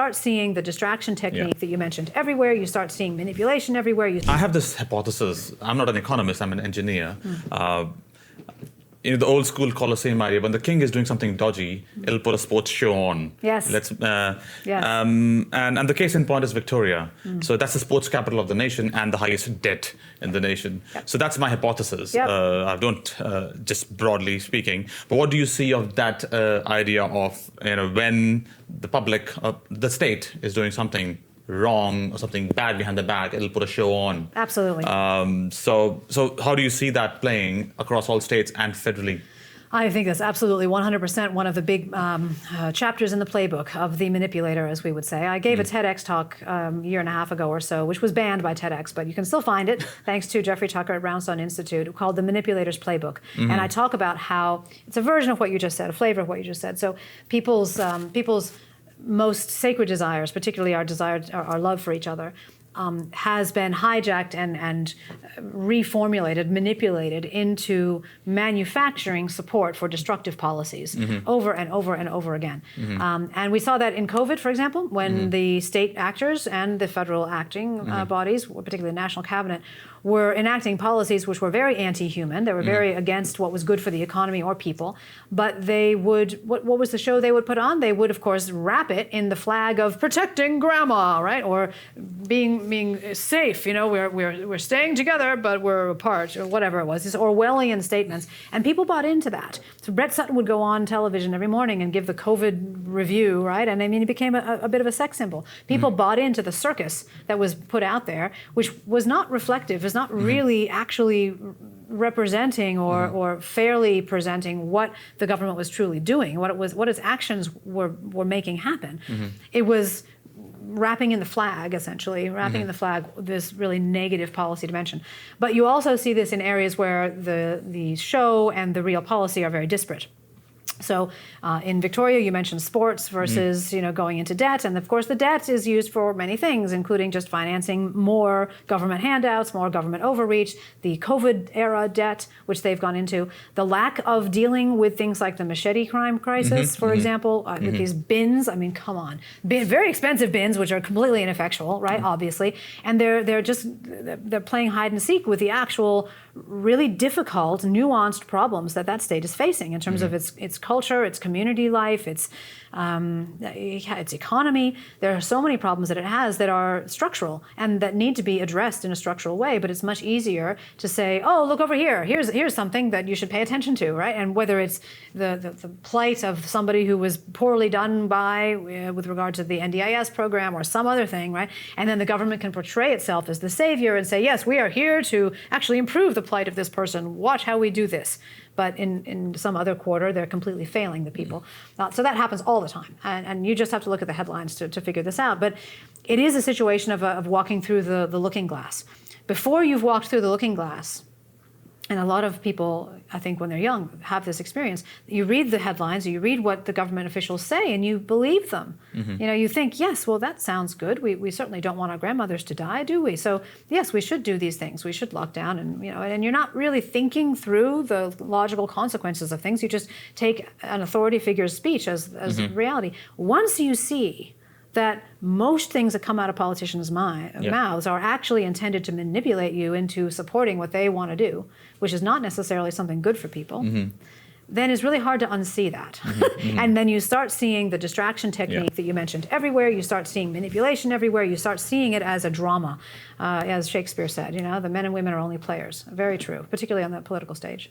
start seeing the distraction technique that you mentioned everywhere. You start seeing manipulation everywhere. I have this hypothesis. I'm not an economist, I'm an engineer. The old school Colosseum idea, when the king is doing something dodgy, it'll put a sports show on. Yes. And the case in point is Victoria. So that's the sports capital of the nation and the highest debt in the nation. Yep. So that's my hypothesis. Yep. I don't, just broadly speaking. But what do you see of that idea of when the public, the state is doing something wrong or something bad behind the back, it'll put a show on. Absolutely. So how do you see that playing across all states and federally? I think that's absolutely 100% one of the big chapters in the playbook of the manipulator, as we would say. I gave a TEDx talk a year and a half ago or so, which was banned by TEDx, but you can still find it, thanks to Jeffrey Tucker at Brownstone Institute, called The Manipulator's Playbook. And I talk about how it's a version of what you just said, a flavor of what you just said. So people's most sacred desires, particularly our love for each other, has been hijacked and reformulated, manipulated into manufacturing support for destructive policies over and over and over again. And we saw that in COVID, for example, when the state actors and the federal acting bodies, particularly the National Cabinet, were enacting policies which were very anti-human. They were very against what was good for the economy or people. But they would, what was the show they would put on? They would, of course, wrap it in the flag of protecting grandma, right? Or being safe. We're staying together, but we're apart, or whatever it was. These Orwellian statements. And people bought into that. So Brett Sutton would go on television every morning and give the COVID review, right? And I mean, it became a bit of a sex symbol. People bought into the circus that was put out there, which was not reflective, was not really actually representing or fairly presenting what the government was truly doing, what its actions were making happen. It was wrapping in the flag, essentially, wrapping in the flag this really negative policy dimension. But you also see this in areas where the show and the real policy are very disparate. So in Victoria, you mentioned sports versus going into debt, and of course the debt is used for many things, including just financing more government handouts, more government overreach, the COVID era debt, which they've gone into, the lack of dealing with things like the machete crime crisis, for example, with these bins. I mean, come on, very expensive bins, which are completely ineffectual, right? Obviously, and they're playing hide and seek with the actual really difficult, nuanced problems that state is facing in terms of its culture, its community life, its economy. There are so many problems that it has that are structural and that need to be addressed in a structural way. But it's much easier to say, "Oh, look over here. Here's something that you should pay attention to," right? And whether it's the plight of somebody who was poorly done by with regard to the NDIS program or some other thing, right? And then the government can portray itself as the savior and say, "Yes, we are here to actually improve the plight of this person. Watch how we do this." But in some other quarter, they're completely failing the people. So that happens all the time. And you just have to look at the headlines to figure this out. But it is a situation of walking through the looking glass. Before you've walked through the looking glass, and a lot of people, I think when they're young, have this experience, you read the headlines, you read what the government officials say, and you believe them. You think, yes, well, that sounds good. We certainly don't want our grandmothers to die, do we? So yes, we should do these things. We should lock down, and and you're not really thinking through the logical consequences of things. You just take an authority figure's speech as reality. Once you see that most things that come out of politicians' mouths are actually intended to manipulate you into supporting what they want to do, which is not necessarily something good for people, then it's really hard to unsee that. And then you start seeing the distraction technique that you mentioned everywhere. You start seeing manipulation everywhere. You start seeing it as a drama, as Shakespeare said. The men and women are only players. Very true, particularly on the political stage.